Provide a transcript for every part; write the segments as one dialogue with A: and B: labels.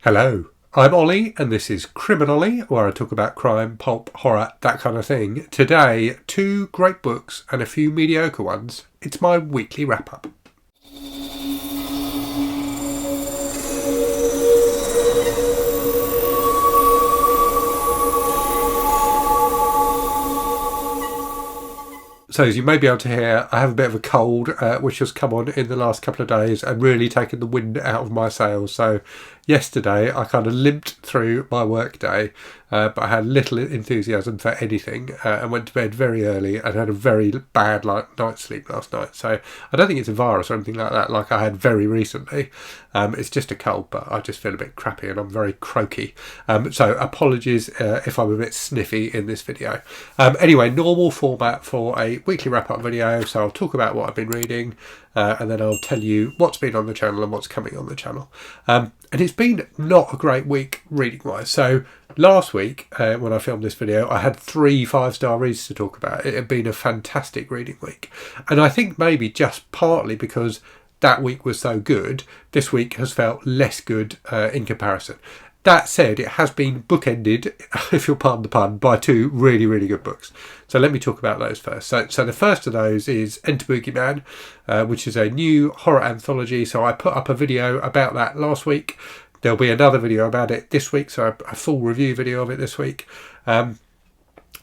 A: Hello, I'm Ollie and this is Criminally, where I talk about crime, pulp, horror, that kind of thing. Today, 2 great books and a few mediocre ones. It's my weekly wrap-up. So as you may be able to hear, I have a bit of a cold, which has come on in the last couple of days and really taken the wind out of my sails. So yesterday I kind of limped through my work day, but I had little enthusiasm for anything and went to bed very early and had a very bad night's sleep last night. So I don't think it's a virus or anything like that, like I had very recently. It's just a cold, but I just feel a bit crappy and I'm very croaky. So apologies if I'm a bit sniffy in this video. Anyway, normal format for a weekly wrap-up video. So I'll talk about what I've been reading and then I'll tell you what's been on the channel and what's coming on the channel. And it's been not a great week reading-wise. So last week, when I filmed this video, I had 3 5-star reads to talk about. It had been a fantastic reading week. And I think maybe just partly because that week was so good, this week has felt less good in comparison. That said, it has been bookended, if you'll pardon the pun, by 2 really, really good books. So let me talk about those first. So the first of those is Enter Boogeyman, which is a new horror anthology. So I put up a video about that last week. There'll be another video about it this week, so a full review video of it this week.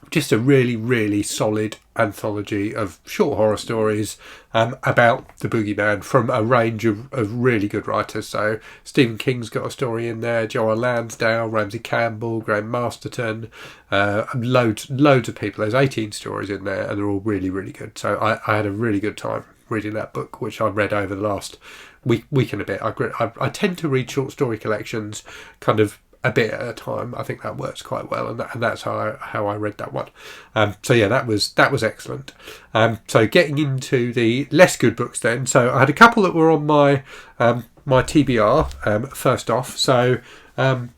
A: Just a really, really solid anthology of short horror stories about the Boogeyman from a range of really good writers. So Stephen King's got a story in there, Joanne Lansdale, Ramsey Campbell, Graham Masterton, loads of people. There's 18 stories in there and they're all really, really good. So I had a really good time reading that book, which I read over the last week and a bit. I tend to read short story collections kind of a bit at a time. I think that works quite well, and that's how I read that one. So yeah, that was excellent. So getting into the less good books then. So I had a couple that were on my my TBR first off. So The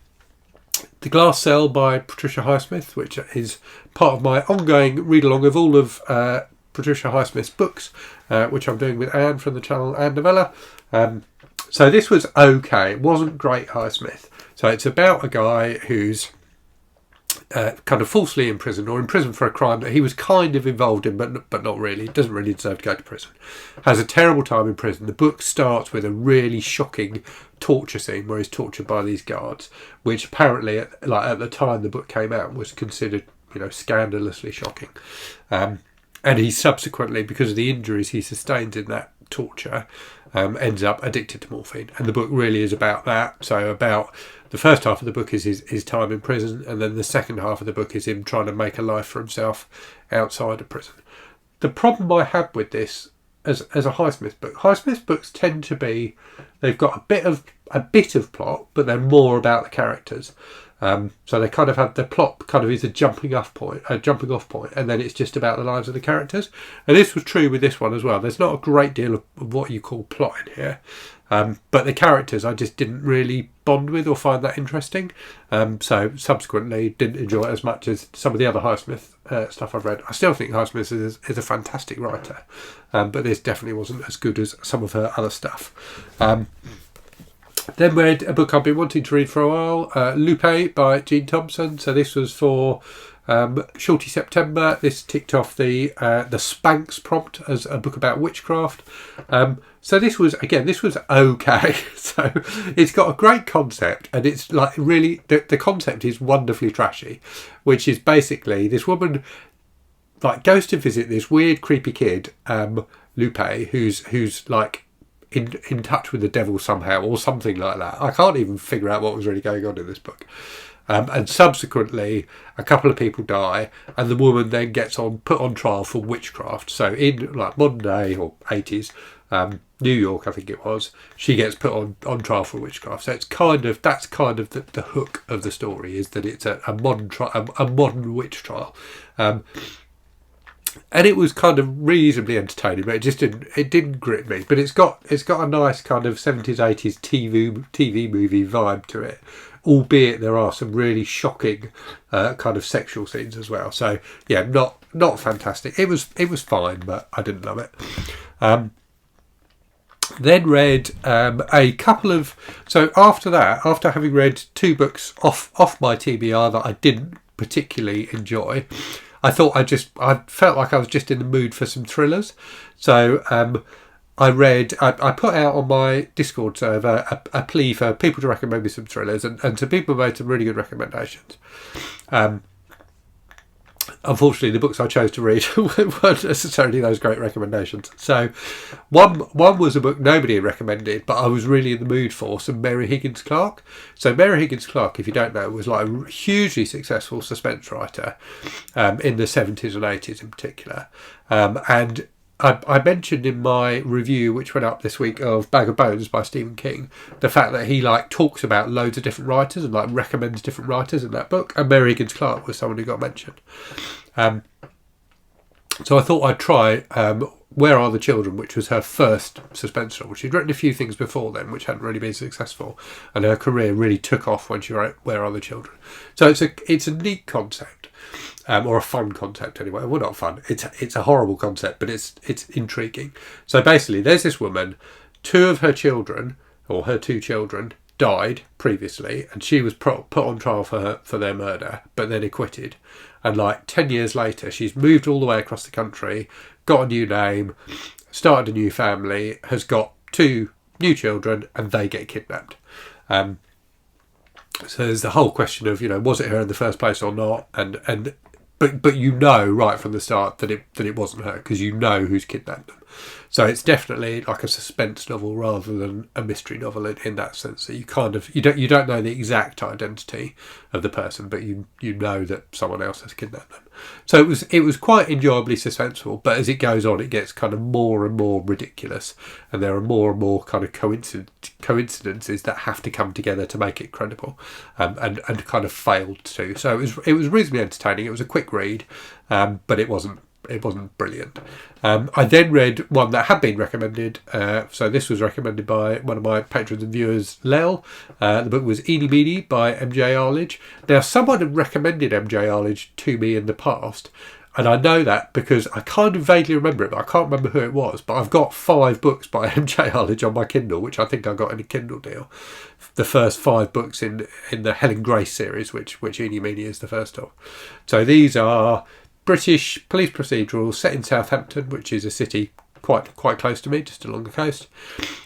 A: Glass Cell by Patricia Highsmith, which is part of my ongoing read along of all of Patricia Highsmith's books, which I'm doing with Anne from the channel and Novella. So this was okay. It wasn't great Highsmith. So it's about a guy who's kind of falsely imprisoned, or imprisoned for a crime that he was kind of involved in, but not really. Doesn't really deserve to go to prison. Has a terrible time in prison. The book starts with a really shocking torture scene where he's tortured by these guards, which apparently, at the time the book came out, was considered, scandalously shocking. And he subsequently, because of the injuries he sustains in that torture, ends up addicted to morphine. And the book really is about that. So about the first half of the book is his time in prison, and then the second half of the book is him trying to make a life for himself outside of prison. The problem I had with this as a Highsmith book, Highsmith books tend to be, they've got a bit of plot, but they're more about the characters. So they kind of have the plot kind of is a jumping off point, and then it's just about the lives of the characters. And this was true with this one as well. There's not a great deal of what you call plot in here, but the characters I just didn't really bond with or find that interesting. So subsequently didn't enjoy it as much as some of the other Highsmith stuff I've read. I still think Highsmith is a fantastic writer, but this definitely wasn't as good as some of her other stuff. Then read a book I've been wanting to read for a while, Lupe by Thompson. So this was for Shorty September. This ticked off the Spanx prompt as a book about witchcraft. So this was okay. So it's got a great concept, and it's like really the concept is wonderfully trashy, which is basically this woman like goes to visit this weird creepy kid, Lupe, who's like in touch with the devil somehow or something like that. I can't even figure out what was really going on in this book. And subsequently a couple of people die, and the woman then gets put on trial for witchcraft. So in like modern day or 80s New York, I think it was, she gets put on trial for witchcraft. So that's kind of the hook of the story, is that it's a modern witch trial. And it was kind of reasonably entertaining, but it didn't grip me. But it's got a nice kind of 70s, 80s TV movie vibe to it, albeit there are some really shocking kind of sexual scenes as well. So yeah, not fantastic. It was fine, but I didn't love it. Then read a couple of... So after that, after having read 2 books off my TBR that I didn't particularly enjoy, I thought I felt like I was just in the mood for some thrillers. So I put out on my Discord server a plea for people to recommend me some thrillers, and some people made some really good recommendations. Unfortunately, the books I chose to read weren't necessarily those great recommendations. So one was a book nobody had recommended, but I was really in the mood for, some Mary Higgins Clarke. So Mary Higgins Clarke, if you don't know, was like a hugely successful suspense writer in the 70s and 80s in particular. And I mentioned in my review, which went up this week, of Bag of Bones by Stephen King, the fact that he like talks about loads of different writers and like recommends different writers in that book. And Mary Higgins Clarke was someone who got mentioned. So I thought I'd try Where Are the Children, which was her first suspense novel. She'd written a few things before then, which hadn't really been successful, and her career really took off when she wrote Where Are the Children. So it's a neat concept. Or a fun concept anyway. Well, not fun. It's a horrible concept, but it's intriguing. So basically, there's this woman. 2 of her children, or her 2 children, died previously, and she was put on trial for their murder, but then acquitted. And like 10 years later, she's moved all the way across the country, got a new name, started a new family, has got 2 new children, and they get kidnapped. So there's the whole question of, was it her in the first place or not? But you know right from the start that it wasn't her, because you know who's kidnapped them. So it's definitely like a suspense novel rather than a mystery novel in that sense. That you don't know the exact identity of the person, but you know that someone else has kidnapped them. So it was quite enjoyably suspenseful, but as it goes on, it gets kind of more and more ridiculous, and there are more and more kind of coincidences that have to come together to make it credible, and kind of failed to. So it was reasonably entertaining. It was a quick read, but it wasn't brilliant. I then read one that had been recommended. So this was recommended by one of my patrons and viewers, Lel. The book was Eeny, Meeny by M.J. Arlidge. Now, someone had recommended M.J. Arlidge to me in the past, and I know that because I kind of vaguely remember it, but I can't remember who it was. But I've got 5 books by M.J. Arlidge on my Kindle, which I think I got in a Kindle deal. The first 5 books in the Helen Grace series, which Eeny, Meeny is the first of. So these are British police procedurals set in Southampton, which is a city quite close to me, just along the coast,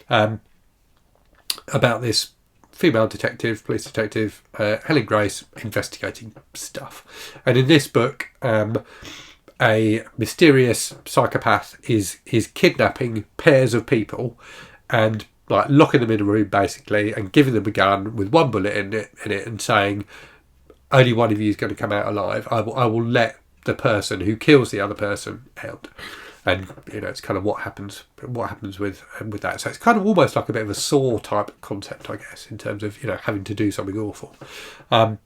A: about this female police detective, Helen Grace, investigating stuff. And in this book, a mysterious psychopath is kidnapping pairs of people and like locking them in a room basically, and giving them a gun with 1 bullet in it, and saying, only one of you is going to come out alive. I will let the person who kills the other person out. And it's kind of what happens with that. So it's kind of almost like a bit of a Saw type concept, I guess, in terms of having to do something awful. And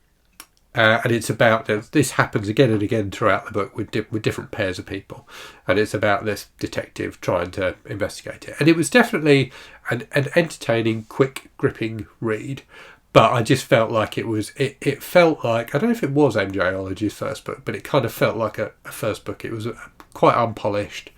A: it's about this happens again and again throughout the book with different pairs of people, and it's about this detective trying to investigate it. And it was definitely an entertaining, quick, gripping read. But I just felt like it felt like, I don't know if it was M.J. Arlidge's first book, but it kind of felt like a first book. It was quite unpolished.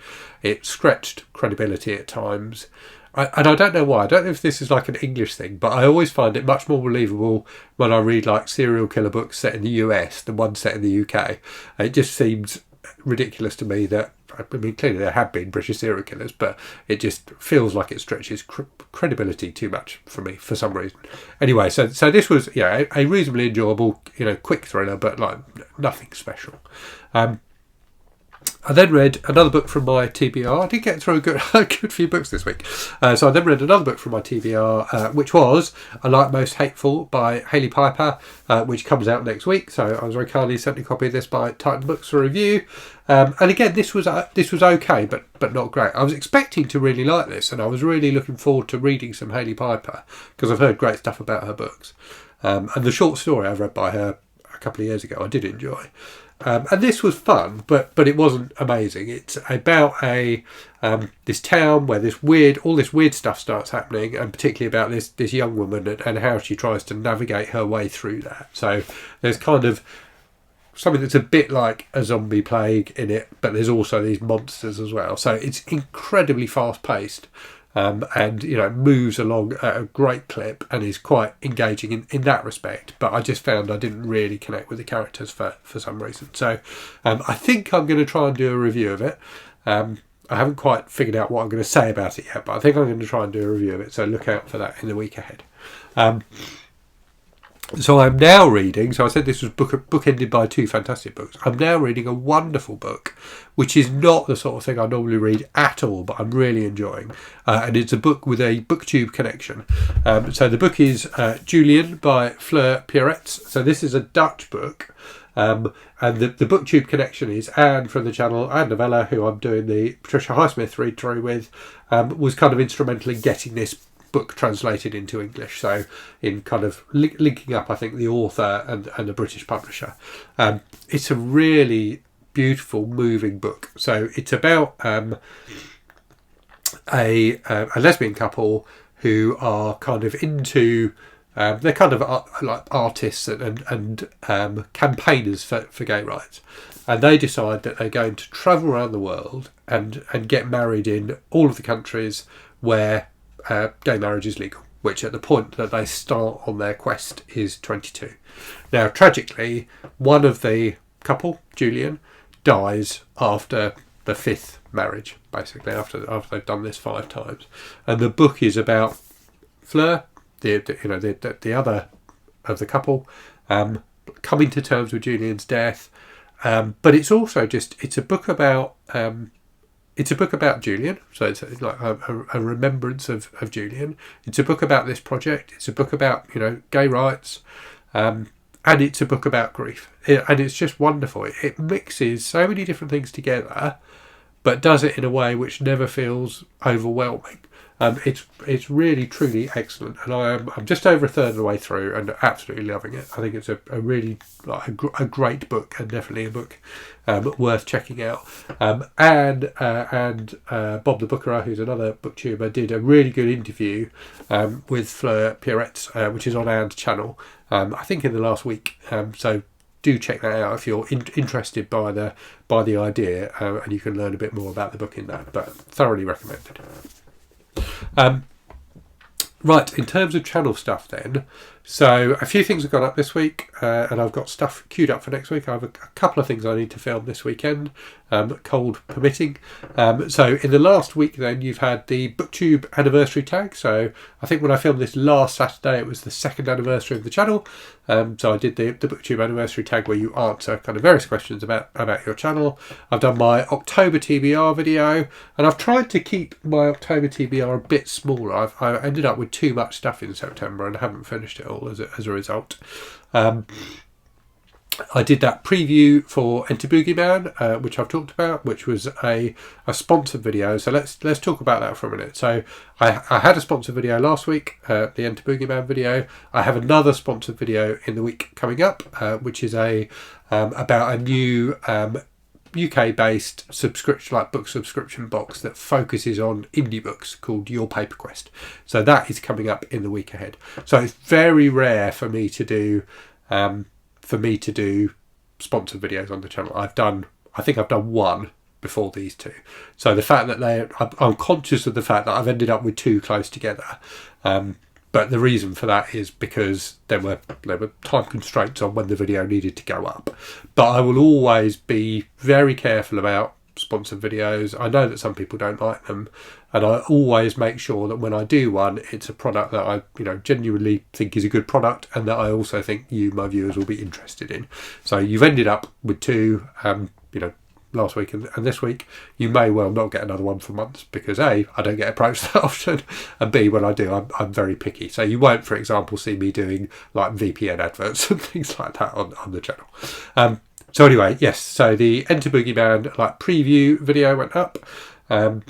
A: It stretched credibility at times. And I don't know why. I don't know if this is like an English thing, but I always find it much more believable when I read like serial killer books set in the US than one set in the UK. It just seems ridiculous to me that, I mean, clearly there have been British serial killers, but it just feels like it stretches credibility too much for me for some reason. Anyway, so this was a reasonably enjoyable, quick thriller, but like nothing special. I then read another book from my TBR. I did get through a good few books this week. So I then read another book from my TBR, which was I Like Most Hateful by Hailey Piper, which comes out next week. So I was very kindly sent a copy of this by Titan Books for review. And again, this was okay, but not great. I was expecting to really like this, and I was really looking forward to reading some Hailey Piper, because I've heard great stuff about her books. And the short story I read by her a couple of years ago, I did enjoy. And this was fun, but it wasn't amazing. It's about this town where all this weird stuff starts happening, and particularly about this young woman and how she tries to navigate her way through that. So there's kind of something that's a bit like a zombie plague in it, but there's also these monsters as well. So it's incredibly fast paced. and moves along at a great clip and is quite engaging in that respect. But I just found I didn't really connect with the characters for some reason. So I think I'm going to try and do a review of it. I haven't quite figured out what I'm going to say about it yet, but I think I'm going to try and do a review of it. So look out for that in the week ahead. So I'm now reading, so I said this was bookended by 2 fantastic books. I'm now reading a wonderful book, which is not the sort of thing I normally read at all, but I'm really enjoying. And it's a book with a booktube connection. So the book is Julian by Fleur, Pierets. So this is a Dutch book. And the booktube connection is Anne from the channel, Anne Novella, who I'm doing the Patricia Highsmith read through with, was kind of instrumental in getting this book translated into English, so in kind of linking up, I think, the author and the British publisher. It's a really beautiful, moving book. So it's about a lesbian couple who are kind of into they're kind of like artists and campaigners for gay rights, and they decide that they're going to travel around the world and get married in all of the countries where gay marriage is legal, which at the point that they start on their quest is 22. Now, tragically, one of the couple, Julian, dies after the 5th marriage, basically, after they've done this 5 times. And the book is about Fleur, the other of the couple, coming to terms with Julian's death. But it's also it's a book about Julian, so it's like a remembrance of Julian. It's a book about this project. It's a book about gay rights, and it's a book about grief. And it's just wonderful. It mixes so many different things together, but does it in a way which never feels overwhelming. It's really, truly excellent, and I'm just over a third of the way through and absolutely loving it. I think it's a really a great book, and definitely a book worth checking out. And Bob the Bookerer, who's another booktuber, did a really good interview with Fleur Pierets, which is on Anne's channel, I think in the last week. So do check that out if you're interested by the idea, and you can learn a bit more about the book in that. But thoroughly recommended. Right, in terms of channel stuff then, so a few things have gone up this week, and I've got stuff queued up for next week. I have a couple of things I need to film this weekend, cold permitting. So in the last week then, you've had the BookTube anniversary tag. So I think when I filmed this last Saturday, it was the 2nd anniversary of the channel. So I did the BookTube anniversary tag where you answer kind of various questions about your channel. I've done my October TBR video, and I've tried to keep my October TBR a bit smaller. I ended up with too much stuff in September and haven't finished it all as a result. I did that preview for Enter Boogeyman, which I've talked about, which was a sponsored video. So let's talk about that for a minute. So I had a sponsored video last week, the Enter Boogeyman video. I have another sponsored video in the week coming up, which is about a new UK-based book subscription box that focuses on indie books called Your Paper Quest. So that is coming up in the week ahead. So it's very rare for me to do sponsored videos on the channel. I think I've done one before these two. So the fact that I'm conscious of the fact that I've ended up with 2 close together. But the reason for that is because there were time constraints on when the video needed to go up. But I will always be very careful about sponsored videos. I know that some people don't like them, and I always make sure that when I do one, it's a product that I genuinely think is a good product, and that I also think my viewers will be interested in. So you've ended up with 2, last week and this week. You may well not get another one for months because A, I don't get approached that often, and B, when I do, I'm very picky. So you won't, for example, see me doing like VPN adverts and things like that on the channel. So anyway, yes, so the Enter Boogeyman preview video went up. And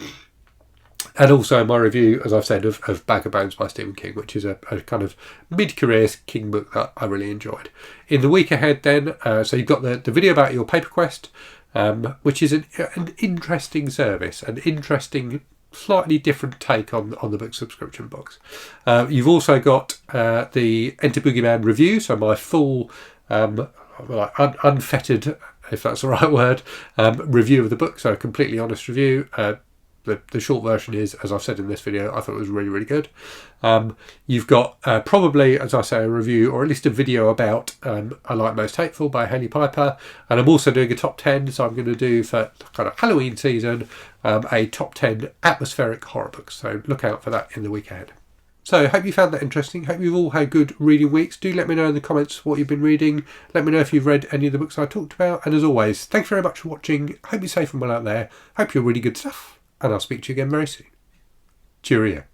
A: also my review, as I've said, of Bag of Bones by Stephen King, which is a kind of mid-career King book that I really enjoyed. In the week ahead then, so you've got the video about Your Paper Quest, which is an interesting service, an interesting, slightly different take on the book subscription box. You've also got the Enter Boogeyman review, so my full unfettered, if that's the right word, review of the book, so a completely honest review. the short version is, as I've said in this video, I thought it was really, really good. You've got probably, as I say, a review or at least a video about I Like Most Hateful by Hailey Piper, and I'm also doing a top 10, so I'm going to do for kind of Halloween season a top 10 atmospheric horror books, so look out for that in the week ahead. So hope you found that interesting. Hope you've all had good reading weeks. Do let me know in the comments what you've been reading. Let me know if you've read any of the books I talked about. And as always, thanks very much for watching. Hope you're safe and well out there. Hope you're really good stuff. And I'll speak to you again very soon. Cheerio.